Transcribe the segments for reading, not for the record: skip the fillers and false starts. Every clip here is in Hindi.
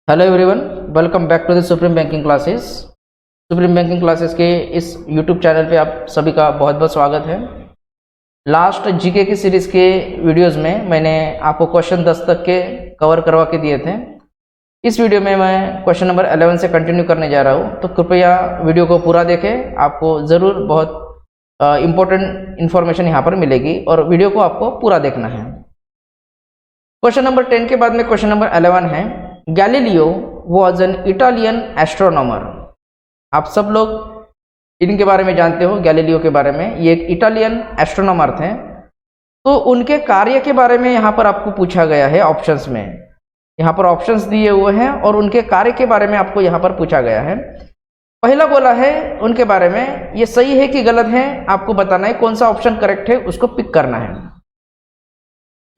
Hello everyone, welcome back to the Supreme Banking Classes. Supreme Banking Classes के इस यूट्यूब चैनल पे आप सभी का बहुत बहुत स्वागत है। लास्ट जीके की सीरीज़ के वीडियोस में मैंने आपको क्वेश्चन 10 तक के कवर करवा के दिए थे। इस वीडियो में मैं क्वेश्चन नंबर 11 से कंटिन्यू करने जा रहा हूँ, तो कृपया वीडियो को पूरा देखें। आपको ज़रूर बहुत इम्पोर्टेंट इन्फॉर्मेशन यहाँ पर मिलेगी और वीडियो को आपको पूरा देखना है। क्वेश्चन नंबर 10 के बाद में क्वेश्चन नंबर 11 है, Galileo was an Italian astronomer. आप सब लोग इनके बारे में जानते हो, गैलीलियो के बारे में। ये एक इटालियन एस्ट्रोनॉमर थे। तो उनके कार्य के बारे में यहाँ पर आपको पूछा गया है ऑप्शंस में। यहाँ पर ऑप्शंस दिए हुए हैं और उनके कार्य के बारे में आपको यहाँ पर पूछा गया है। पहला बोला है उनके बारे में, ये सही है कि गलत है आपको बताना है। कौन सा ऑप्शन करेक्ट है उसको पिक करना है।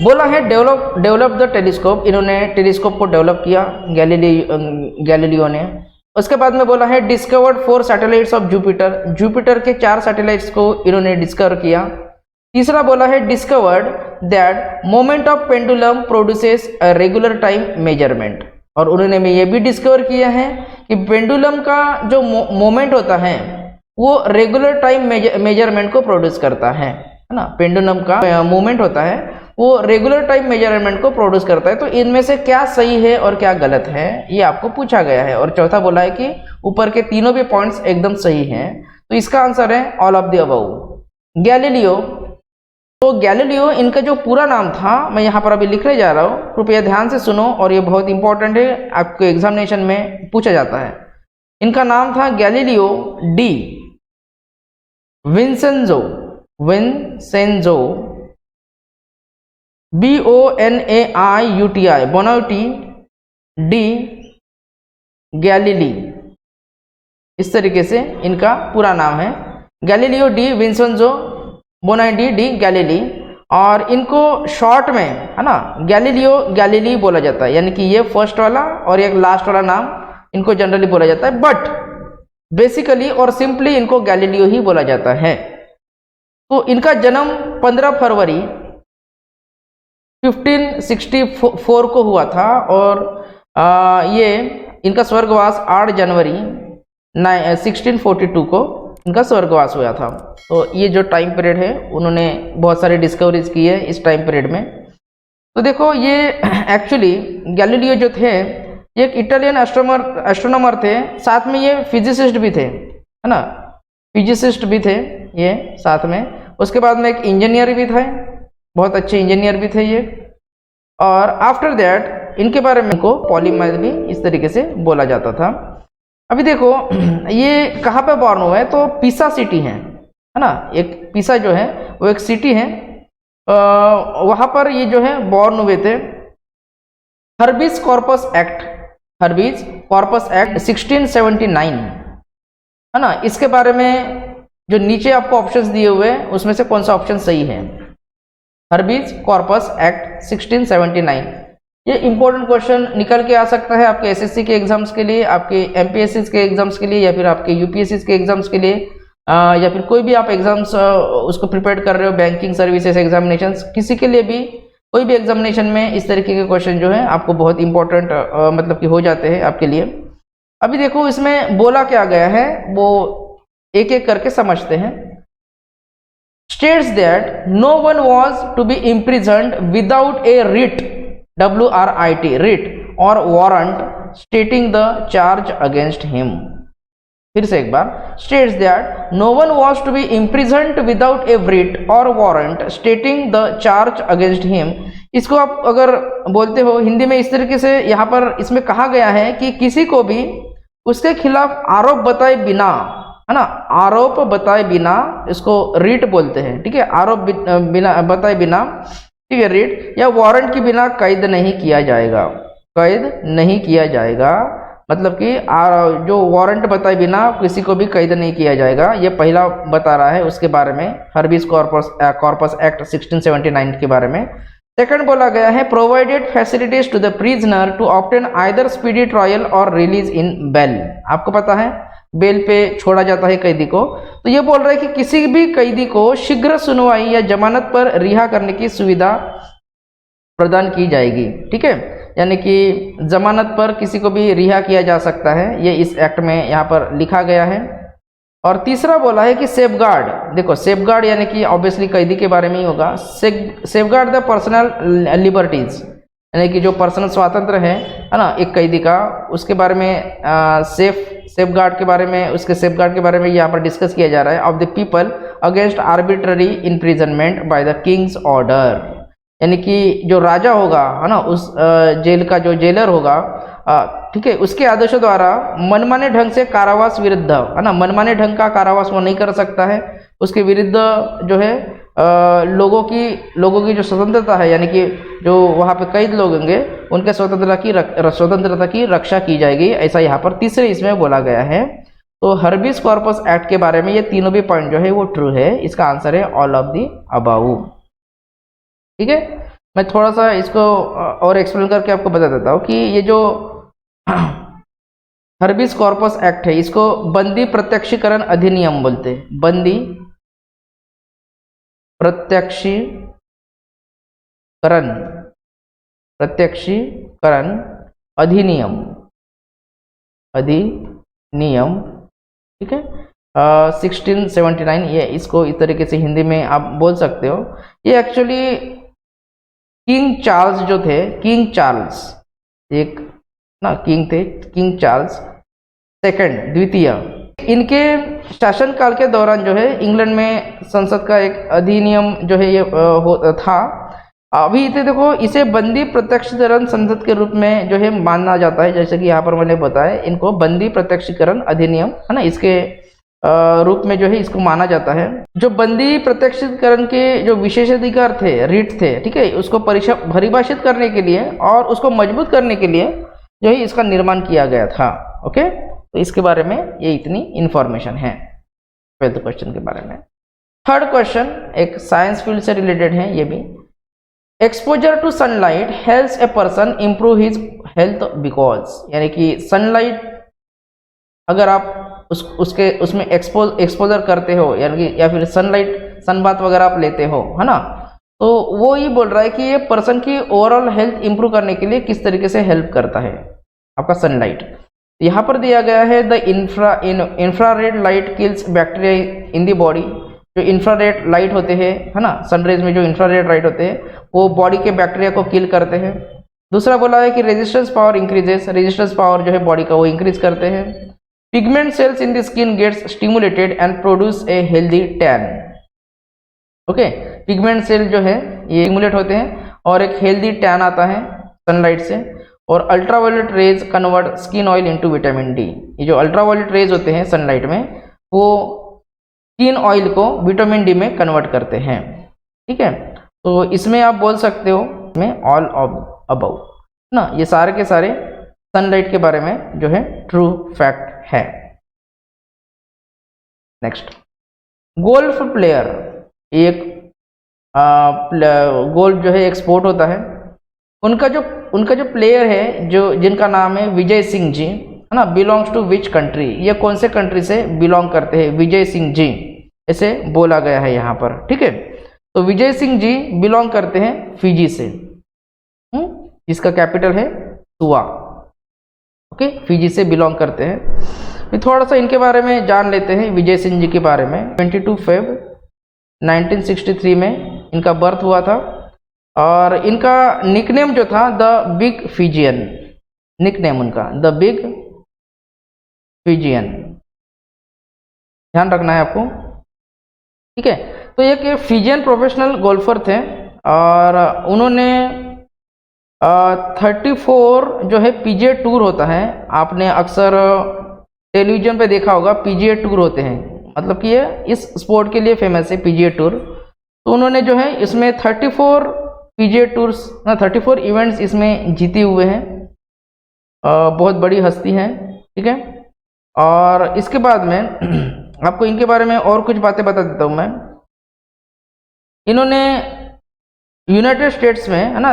बोला है डेवलप द टेलीस्कोप। इन्होंने टेलीस्कोप को डेवलप किया गैलीलियो ने। उसके बाद में बोला है discovered 4 satellites of Jupiter. Jupiter के 4 सैटेलाइट्स को इन्होंने डिस्कवर किया। तीसरा बोला है discovered that moment of pendulum produces a regular time measurement. और उन्होंने ये भी डिस्कवर किया है कि पेंडुलम का जो मोमेंट होता है वो रेगुलर टाइम मेजरमेंट को प्रोड्यूस करता है ना। पेंडुलम का मोमेंट होता है वो रेगुलर टाइम मेजरमेंट को प्रोड्यूस करता है। तो इनमें से क्या सही है और क्या गलत है ये आपको पूछा गया है। और चौथा बोला है कि ऊपर के तीनों भी पॉइंट्स एकदम सही हैं। तो इसका आंसर है all of the above. Galileo, तो गैलीलियो इनका जो पूरा नाम था मैं यहाँ पर अभी लिखने जा रहा हूँ, कृपया ध्यान से सुनो और ये बहुत इंपॉर्टेंट है, आपको एग्जामिनेशन में पूछा जाता है। इनका नाम था Galileo di Vincenzo Bonaiuti de Galilei. इस तरीके से इनका पूरा नाम है, Galileo di Vincenzo Bonaiuti de Galilei. और इनको शॉर्ट में है ना गैलीलियो गैलीली बोला जाता है, यानी कि ये फर्स्ट वाला और एक लास्ट वाला नाम इनको जनरली बोला जाता है, बट बेसिकली और सिंपली इनको गैलीलियो ही बोला जाता है। तो इनका जन्म 15 फरवरी 1564 को हुआ था और ये इनका स्वर्गवास 8 जनवरी 1642 को इनका स्वर्गवास हुआ था। तो ये जो टाइम पीरियड है उन्होंने बहुत सारी डिस्कवरीज की है इस टाइम पीरियड में। तो देखो ये एक्चुअली गैलीलियो जो थे ये एक इटालियन एस्ट्रोनॉमर थे, साथ में ये फिजिसिस्ट भी थे, है ना, फिजिसिस्ट भी थे ये साथ में। उसके बाद में एक इंजीनियर भी थे, बहुत अच्छे इंजीनियर भी थे ये। और आफ्टर दैट इनके बारे में इनको पॉलीमैथ भी इस तरीके से बोला जाता था। अभी देखो ये कहाँ पे बॉर्न हुआ है, तो पिसा सिटी है ना। एक पिसा जो है वो एक सिटी है, वहाँ पर ये जो है बॉर्न हुए थे। हर्बीज कॉर्पस एक्ट 1679 है ना। इसके बारे में जो नीचे आपको ऑप्शंस दिए हुए हैं उसमें से कौन सा ऑप्शन सही है? हर्बीज कॉर्पस एक्ट 1679। ये इंपॉर्टेंट क्वेश्चन निकल के आ सकता है आपके एसएससी के एग्जाम्स के लिए, आपके एमपीएससी के एग्जाम्स के लिए, या फिर आपके यूपीएससी के एग्जाम्स के लिए, या फिर कोई भी आप एग्जाम्स उसको प्रिपेयर कर रहे हो, बैंकिंग सर्विसेज एग्जामिनेशंस, किसी के लिए भी कोई भी एग्जामिनेशन में इस तरीके के क्वेश्चन जो है आपको बहुत इंपॉर्टेंट मतलब कि हो जाते हैं आपके लिए। अभी देखो इसमें बोला क्या गया है वो एक एक करके समझते हैं। States that no one was to be imprisoned without a writ, writ or warrant stating the charge against him. फिर से एक बार, states that no one was to be imprisoned without a writ or warrant stating the charge against him. इसको आप अगर बोलते हो हिंदी में इस तरीके से, यहाँ पर इसमें कहा गया है कि किसी को भी उसके खिलाफ आरोप बताए बिना, है ना, आरोप बताए बिना, इसको रीट बोलते हैं, ठीक है, आरोप बिना बताए बिना, ठीक है, रीट या वारंट के बिना कैद नहीं किया जाएगा। कैद नहीं किया जाएगा मतलब कि जो वारंट बताए बिना किसी को भी कैद नहीं किया जाएगा, ये पहला बता रहा है उसके बारे में, हर्बीज कॉर्पस एक्ट 1679 के बारे में। सेकंड बोला गया है provided facilities to the prisoner to obtain either speedy trial और रिलीज इन बेल। आपको पता है बेल पे छोड़ा जाता है कैदी को। तो ये बोल रहा है कि किसी भी कैदी को शीघ्र सुनवाई या जमानत पर रिहा करने की सुविधा प्रदान की जाएगी। ठीक है, यानी कि जमानत पर किसी को भी रिहा किया जा सकता है, ये इस एक्ट में यहाँ पर लिखा गया है। और तीसरा बोला है कि सेफगार्ड, देखो सेफगार्ड यानी कि ऑब्वियसली कैदी के बारे में ही होगा। सेफगार्ड द पर्सनल लिबर्टीज, यानी कि जो पर्सनल स्वातंत्र है ना एक कैदी का, उसके बारे में सेफगार्ड के बारे में, उसके सेफगार्ड के बारे में यहाँ पर डिस्कस किया जा रहा है। Of the people against arbitrary imprisonment by the Kings order, यानी कि जो राजा होगा है ना, उस जेल का जो जेलर होगा, ठीक है, उसके आदेशों द्वारा मनमाने ढंग से कारावास विरुद्ध, है ना, मनमाने ढंग का कारावास वो नहीं कर सकता है। उसके विरुद्ध जो है लोगों की जो स्वतंत्रता है, यानी कि जो वहाँ पे कैद लोग होंगे उनके स्वतंत्रता की रक्षा की जाएगी, ऐसा यहाँ पर तीसरे इसमें बोला गया है। तो हर्बिस कॉर्पस एक्ट के बारे में ये तीनों भी पॉइंट जो है वो ट्रू है। इसका आंसर है ऑल ऑफ द अबाउ। ठीक है, मैं थोड़ा सा इसको और एक्सप्लेन करके आपको बता देता हूँ कि ये जो हर्बिस कॉर्पस एक्ट है इसको बंदी प्रत्यक्षीकरण अधिनियम बोलते हैं। बंदी प्रत्यक्षीकरण अधिनियम, ठीक है, 1679, ये इसको इस तरीके से हिंदी में आप बोल सकते हो। ये एक्चुअली किंग चार्ल्स जो थे, किंग चार्ल्स एक ना किंग थे, किंग चार्ल्स सेकंड, द्वितीय, इनके शासनकाल के दौरान जो है इंग्लैंड में संसद का एक अधिनियम जो है ये था। अभी इसे देखो, इसे बंदी प्रत्यक्षीकरण संसद के रूप में जो है माना जाता है, जैसे कि यहाँ पर मैंने बताया, इनको बंदी प्रत्यक्षीकरण अधिनियम है ना, इसके रूप में जो है इसको माना जाता है। जो बंदी प्रत्यक्षीकरण के जो विशेषाधिकार थे, रिट थे, ठीक है, उसको परिभाषित करने के लिए और उसको मजबूत करने के लिए जो है इसका निर्माण किया गया था। ओके, तो इसके बारे में ये इतनी इंफॉर्मेशन है 12th क्वेश्चन के बारे में। थर्ड क्वेश्चन एक साइंस फील्ड से रिलेटेड है ये भी। Exposure to sunlight helps a person improve his health because, यानी कि सनलाइट अगर आप उसमें एक्सपोजर करते हो, यानी कि या फिर सनबाथ वगैरह आप लेते हो, है ना, तो वो ये बोल रहा है कि ये पर्सन की ओवरऑल हेल्थ इंप्रूव करने के लिए किस तरीके से हेल्प करता है आपका सनलाइट। यहाँ पर दिया गया है the infrared light kills bacteria in the body. जो इंफ्रारेड लाइट होते हैं, है ना, सनरेज में जो इंफ्रारेड लाइट होते हैं वो बॉडी के बैक्टीरिया को किल करते हैं। दूसरा बोला है कि resistance power increases, resistance power जो है बॉडी का वो इंक्रीज करते हैं। Pigment cells in the skin gets stimulated and produce a healthy tan. Okay, pigment cell जो है ये स्टिमुलेट होते हैं और एक हेल्दी टैन आता है सनलाइट से। और ultraviolet rays convert skin oil into vitamin D. ये जो अल्ट्रावायलेट रेज होते हैं सनलाइट में वो स्किन ऑयल को विटामिन डी में कन्वर्ट करते हैं। ठीक है, तो इसमें आप बोल सकते हो में ऑल ऑफ अबाउ ना, ये सारे के सारे सनलाइट के बारे में जो है ट्रू फैक्ट है। नेक्स्ट, गोल्फ प्लेयर, एक गोल्फ जो है एक स्पोर्ट होता है, उनका जो प्लेयर है जो जिनका नाम है विजय सिंह जी, है ना, बिलोंग्स टू विच कंट्री, ये कौन से कंट्री से बिलोंग करते हैं, विजय सिंह जी ऐसे बोला गया है यहाँ पर। ठीक है, तो विजय सिंह जी बिलोंग करते हैं फिजी से, जिसका कैपिटल है सुआ। ओके, फिजी से बिलोंग करते हैं। फिर थोड़ा सा इनके बारे में जान लेते हैं विजय सिंह जी के बारे में। 22 Feb 1963 में इनका बर्थ हुआ था और इनका निकनेम जो था द बिग फिजियन, निकनेम उनका द बिग फिजियन, ध्यान रखना है आपको। ठीक है, तो एक फिजियन प्रोफेशनल गोल्फर थे और उन्होंने 34 जो है पीजीए टूर होता है, आपने अक्सर टेलीविजन पे देखा होगा, पीजीए टूर होते हैं, मतलब कि ये इस स्पोर्ट के लिए फेमस है पीजीए टूर। तो उन्होंने जो है इसमें 34 पीजीए टूर्स ना 34 इवेंट्स इसमें जीते हुए हैं, बहुत बड़ी हस्ती हैं। ठीक है, और इसके बाद में आपको इनके बारे में और कुछ बातें बता देता हूँ मैं। इन्होंने यूनाइटेड स्टेट्स में, है ना,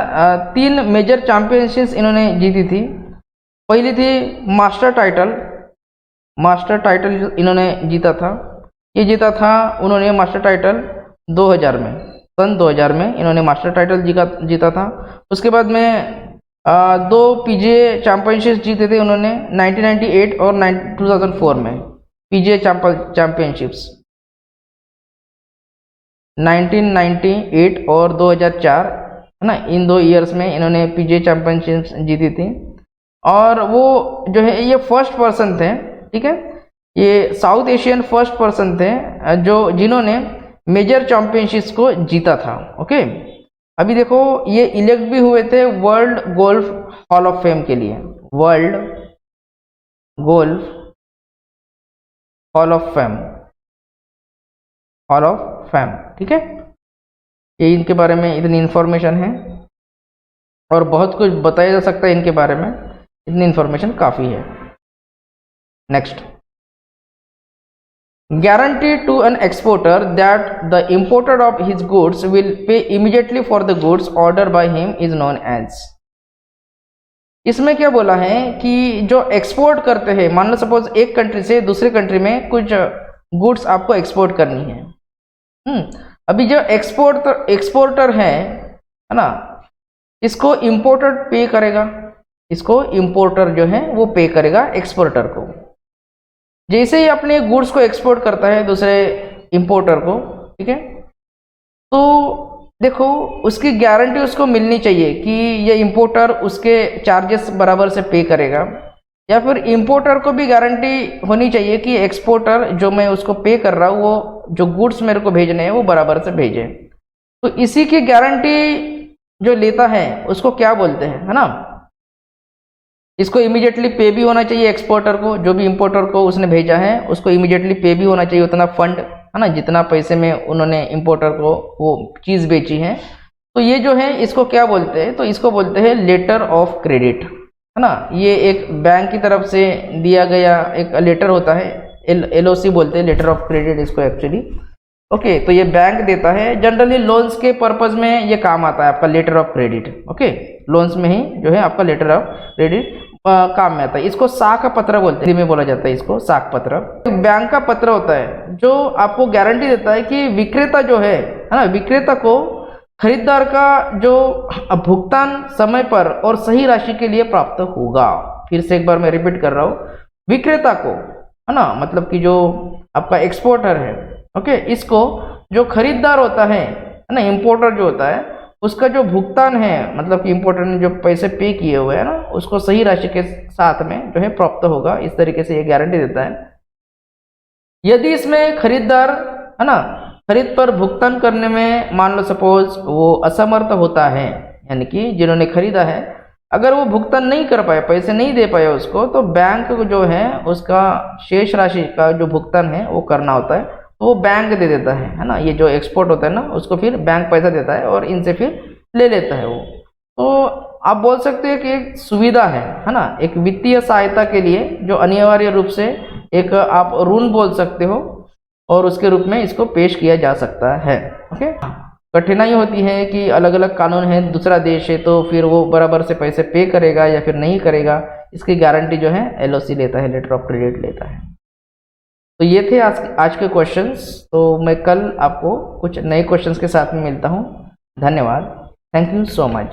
3 मेजर चैंपियनशिप्स इन्होंने जीती थी। पहली थी मास्टर टाइटल इन्होंने जीता था, ये जीता था उन्होंने मास्टर टाइटल 2000 में, सन 2000 में इन्होंने मास्टर टाइटल जीता था। उसके बाद में दो पीजीए चैंपियनशिप जीते थे उन्होंने 1998 और 2004 में। पीजीए चैंपियनशिप्स 1998 और 2004 है ना, इन 2 ईयर्स में इन्होंने पीजीए चैंपियनशिप्स जीती थी। और वो जो है ये फर्स्ट पर्सन थे, ठीक है, ये साउथ एशियन फर्स्ट पर्सन थे जो जिन्होंने मेजर चैंपियनशिप्स को जीता था। ओके, अभी देखो ये इलेक्ट भी हुए थे world golf hall of fame के लिए, world golf hall of fame, hall of fame, ठीक है। ये इनके बारे में इतनी इंफॉर्मेशन है और बहुत कुछ बताया जा सकता है इनके बारे में, इतनी इंफॉर्मेशन काफ़ी है। Next, guarantee to an exporter that the importer of his goods will pay immediately for the goods ordered by him is known as। इसमें क्या बोला है कि जो एक्सपोर्ट करते हैं, मान लो सपोज एक कंट्री से दूसरे कंट्री में कुछ गुड्स आपको एक्सपोर्ट करनी है। अभी जो एक्सपोर्टर है ना, इसको इंपोर्टर पे करेगा, इसको इंपोर्टर जो है वो पे करेगा एक्सपोर्टर को। जैसे ही अपने गुड्स को एक्सपोर्ट करता है दूसरे इंपोर्टर को, ठीक है, तो देखो उसकी गारंटी उसको मिलनी चाहिए कि ये इंपोर्टर उसके चार्जेस बराबर से पे करेगा, या फिर इंपोर्टर को भी गारंटी होनी चाहिए कि एक्सपोर्टर जो मैं उसको पे कर रहा हूँ वो जो गुड्स मेरे को भेजने हैं वो बराबर से भेजे। तो इसी की गारंटी जो लेता है उसको क्या बोलते हैं, है ना। इसको इमीडिएटली पे भी होना चाहिए एक्सपोर्टर को, जो भी इंपोर्टर को उसने भेजा है उसको इमीडिएटली पे भी होना चाहिए उतना फंड, है ना, जितना पैसे में उन्होंने इंपोर्टर को वो चीज़ बेची है। तो ये जो है इसको क्या बोलते हैं, तो इसको बोलते हैं लेटर ऑफ क्रेडिट, है ना। ये एक बैंक की तरफ से दिया गया एक लेटर होता है, LOC बोलते हैं, लेटर ऑफ क्रेडिट इसको एक्चुअली। ओके, तो ये बैंक देता है, जनरली लोन्स के पर्पज में ये काम आता है आपका letter of credit. Okay, loans में ही जो है आपका लेटर ऑफ क्रेडिट काम में आता है। इसको साख पत्र बोलते हैं, हिंदी में बोला जाता है इसको साख पत्र। बैंक का पत्र होता है जो आपको गारंटी देता है कि विक्रेता जो है ना, विक्रेता को खरीदार का जो भुगतान समय पर और सही राशि के लिए प्राप्त होगा। फिर से एक बार मैं रिपीट कर रहा हूँ, विक्रेता को, है ना, मतलब कि जो आपका एक्सपोर्टर है, ओके, इसको जो खरीदार होता है ना, इंपोर्टर जो होता है, उसका जो भुगतान है, मतलब कि इंपोर्टर ने जो पैसे पे किए हुए हैं ना, उसको सही राशि के साथ में जो है प्राप्त होगा। इस तरीके से ये गारंटी देता है। यदि इसमें खरीदार, है ना, खरीद पर भुगतान करने में मान लो सपोज वो असमर्थ होता है, यानी कि जिन्होंने खरीदा है अगर वो भुगतान नहीं कर पाए, पैसे नहीं दे पाए उसको, तो बैंक जो है उसका शेष राशि का जो भुगतान है वो करना होता है, तो वो बैंक दे देता है ना। ये जो एक्सपोर्ट होता है ना, उसको फिर बैंक पैसा देता है और इनसे फिर ले लेता है वो। तो आप बोल सकते हैं कि एक सुविधा है ना, एक वित्तीय सहायता के लिए जो अनिवार्य रूप से एक आप ऋण बोल सकते हो और उसके रूप में इसको पेश किया जा सकता है। ओके, कठिनाई होती है कि अलग अलग कानून है, दूसरा देश है, तो फिर वो बराबर से पैसे पे करेगा या फिर नहीं करेगा, इसकी गारंटी जो है LOC लेता है, लेटर ऑफ क्रेडिट लेता है। तो ये थे आज के क्वेश्चंस। तो मैं कल आपको कुछ नए क्वेश्चंस के साथ में मिलता हूँ। धन्यवाद, थैंक यू सो मच।